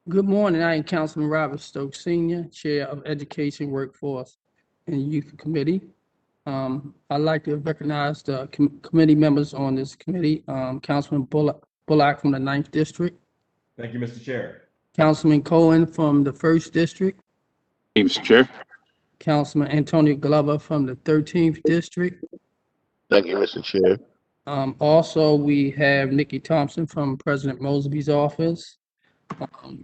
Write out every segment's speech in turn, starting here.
Good morning. I am Councilman Robert Stokes Senior, Chair of Education, Workforce, and Youth Committee. I'd like to recognize the committee members on this committee. Councilman Bullock from the 9th District, Thank you, Mr. Chair. Councilman Cohen from the 1st District, Thank you, Mr. Chair. Councilman Antonio Glover from the 13th District. Thank you, Mr. Chair. Also, we have Nikki Thompson from President Mosby's office.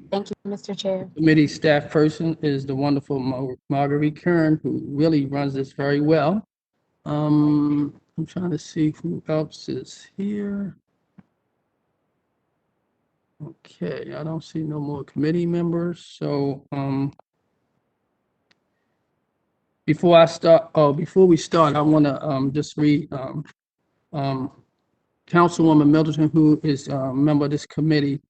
Thank you, Mr. Chair. Committee staff person is the wonderful Marguerite Kern, who really runs this very well. I'm trying to see who else is here. Okay, I don't see no more committee members, so before we start, I want to just read Councilwoman Middleton, who is a member of this committee,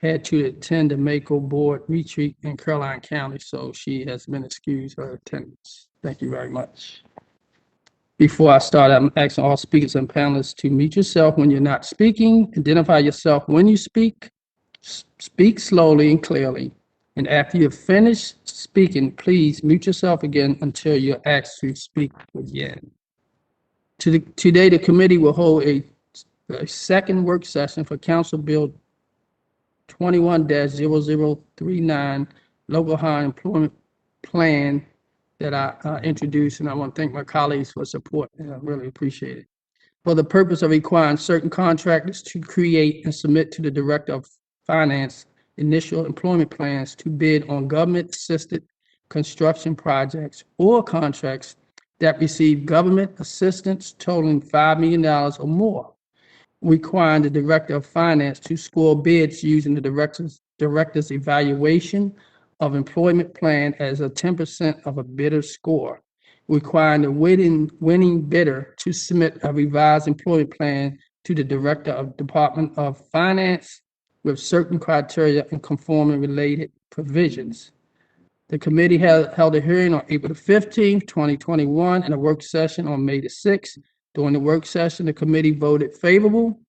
had to attend the Mako Board retreat in Caroline County, so she has been excused her attendance. Thank you very much. Before I start, I'm asking all speakers and panelists to mute yourself when you're not speaking, identify yourself when you speak, speak slowly and clearly, and after you've finished speaking, please mute yourself again until you're asked to speak again. Today, the committee will hold a second work session for Council Bill 21-0039, local high employment plan that I introduced, and I want to thank my colleagues for support, and I really appreciate it. For the purpose of requiring certain contractors to create and submit to the Director of Finance initial employment plans to bid on government-assisted construction projects or contracts that receive government assistance totaling $5 million or more, requiring the Director of Finance to score bids using the director's evaluation of employment plan as a 10% of a bidder's score, requiring the winning bidder to submit a revised employment plan to the Director of Department of Finance with certain criteria and conforming related provisions. The committee held a hearing on April the 15th, 2021, and a work session on May the 6th. During the work session, the committee voted favorable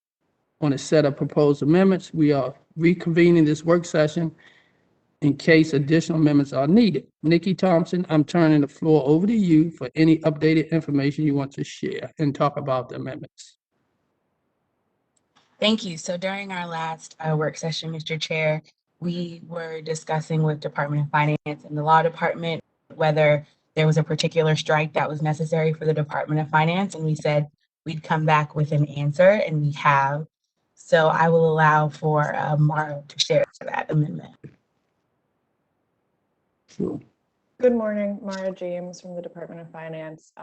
on a set of proposed amendments. We are reconvening this work session in case additional amendments are needed. Nikki Thompson, I'm turning the floor over to you for any updated information you want to share and talk about the amendments. Thank you. So during our last work session, Mr. Chair, we were discussing with Department of Finance and the Law Department whether there was a particular strike that was necessary for the Department of Finance, and we said we'd come back with an answer, and we have. So I will allow for Mara to share that amendment. Sure. Good morning, Mara James from the Department of Finance.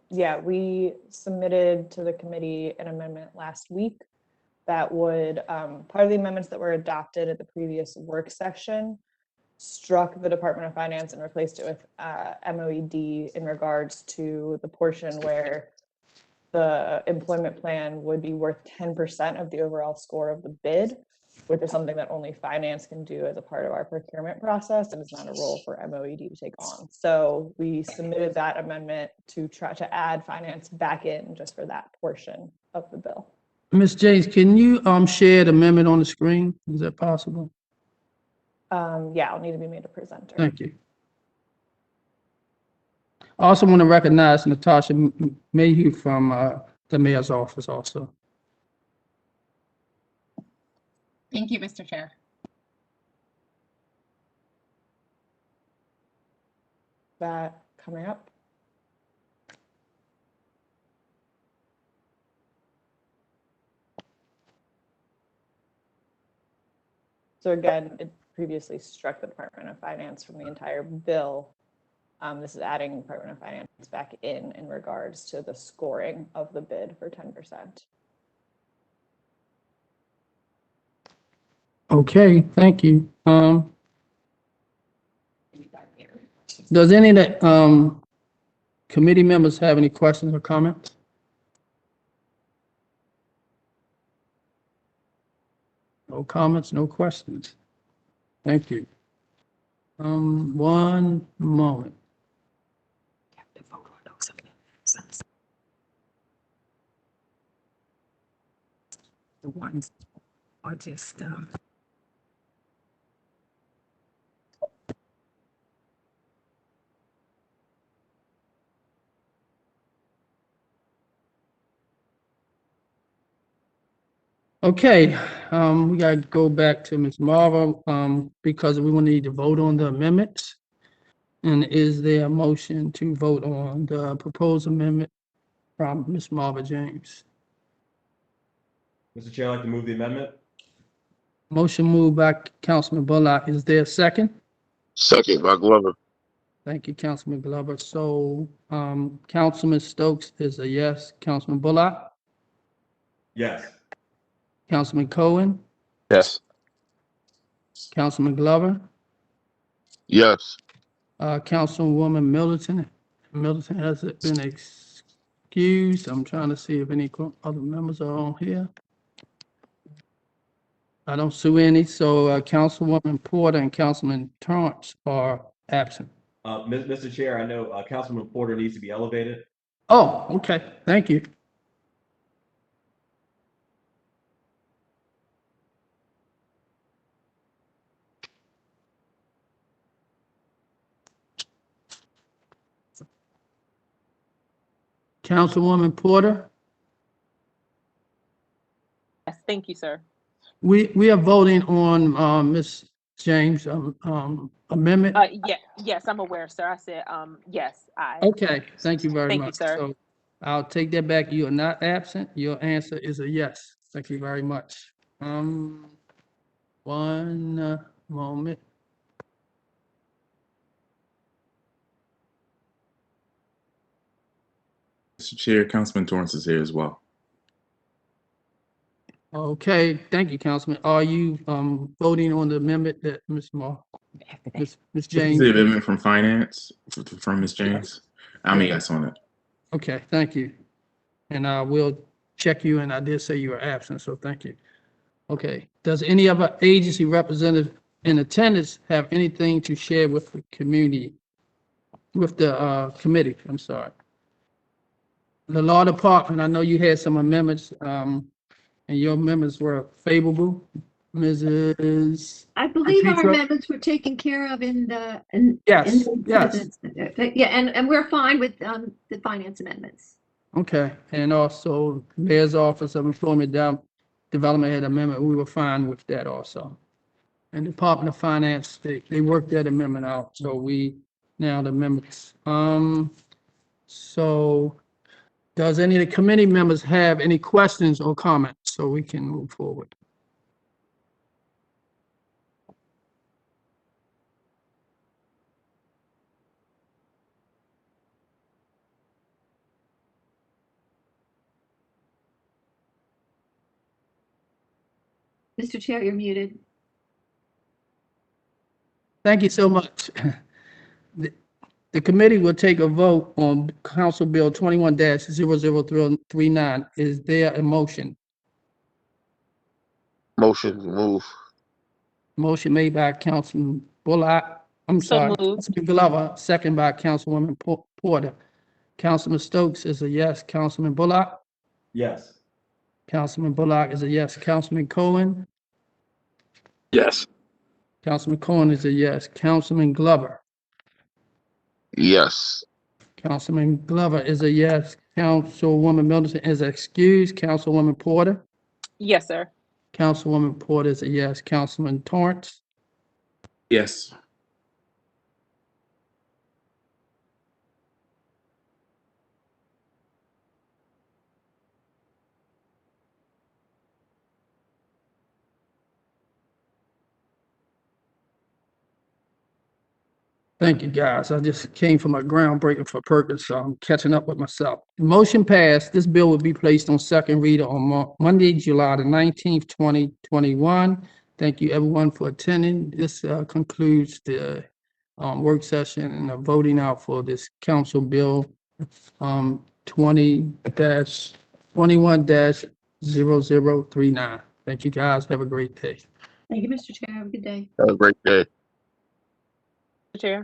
Yeah, we submitted to the committee an amendment last week that would, part of the amendments that were adopted at the previous work session struck the Department of Finance and replaced it with MOED in regards to the portion where the employment plan would be worth 10% of the overall score of the bid, which is something that only finance can do as a part of our procurement process, and it's not a role for MOED to take on. So we submitted that amendment to try to add finance back in just for that portion of the bill. Ms. James, can you share the amendment on the screen? Is that possible? Yeah, I'll need to be made a presenter. Thank you. I also want to recognize Natasha Mayhew from the mayor's office also. Thank you, Mr. Chair. That coming up. So again, it previously struck the Department of Finance from the entire bill. This is adding Department of Finance back in regards to the scoring of the bid for 10%. Okay, thank you. Does any of the committee members have any questions or comments? No comments, no questions. Thank you. One moment. The ones are just Okay, we gotta go back to Ms. Marva, because we will need to vote on the amendments. And is there a motion to vote on the proposed amendment from Ms. Marva James? Mr. Chair, I'd like to move the amendment. Motion moved by Councilman Bullock. Is there a second? Second by Glover. Thank you, Councilman Glover. So, Councilman Stokes is a yes. Councilman Bullock, Yes. Councilman Cohen, Yes. Councilman Glover, Yes. Councilwoman Middleton. Middleton has been excused. I'm trying to see if any other members are on here. I don't see any, so Councilwoman Porter and Councilman Torrance are absent. Mr. Chair, I know Councilman Porter needs to be elevated. Oh, okay, thank you. Councilwoman Porter, Yes, thank you, sir. we are voting on Ms. James' amendment. Yes, I'm aware, sir. I said, yes, I. Okay, thank you very Thank you, much. sir. So I'll take that back. You are not absent. Your answer is a yes. Thank you very much. One moment. Mr. Chair, Councilman Torrance is here as well. Okay, thank you, Councilman. Are you voting on the amendment that Ms. This is James? the amendment from Finance, from Ms. James. I'm a yes on it. Okay, thank you. And I will check you, and I did say you were absent, so thank you. Okay, does any other agency representative in attendance have anything to share with the community, with the committee? I'm sorry. The Law Department, I know you had some amendments, and your amendments were favorable. Mrs. I believe our Petro? amendments were taken care of in the, Yes, yes. Yeah, and we're fine with the finance amendments. Okay, and also Mayor's Office of Employment Development had amendment, we were fine with that also. And Department of Finance, they worked that amendment out, so now the amendments. So does any of the committee members have any questions or comments so we can move forward? Mr. Chair, you're muted. Thank you so much. The committee will take a vote on Council Bill 21-0039. Is there a motion? Motion move. Motion made by Councilman Bullock. I'm So sorry, moved. Councilman Glover, second by Councilwoman Porter. Councilman Stokes is a yes. Councilman Bullock? Yes. Councilman Bullock is a yes. Councilman Cohen? Yes. Councilman Cohen is a yes. Councilman Glover? Yes. Councilman Glover is a yes. Councilwoman Middleton is excused. Councilwoman Porter? Yes, sir. Councilwoman Porter is a yes. Councilman Torrance? Yes. Thank you, guys. I just came from a groundbreaking for Perkins, so I'm catching up with myself. The motion passed. This bill will be placed on second reader on Monday, July the 19th, 2021. Thank you, everyone, for attending. This concludes the work session and the voting out for this Council Bill 21-0039. Thank you, guys. Have a great day. Thank you, Mr. Chair. Have a good day. Have a great day. Chair.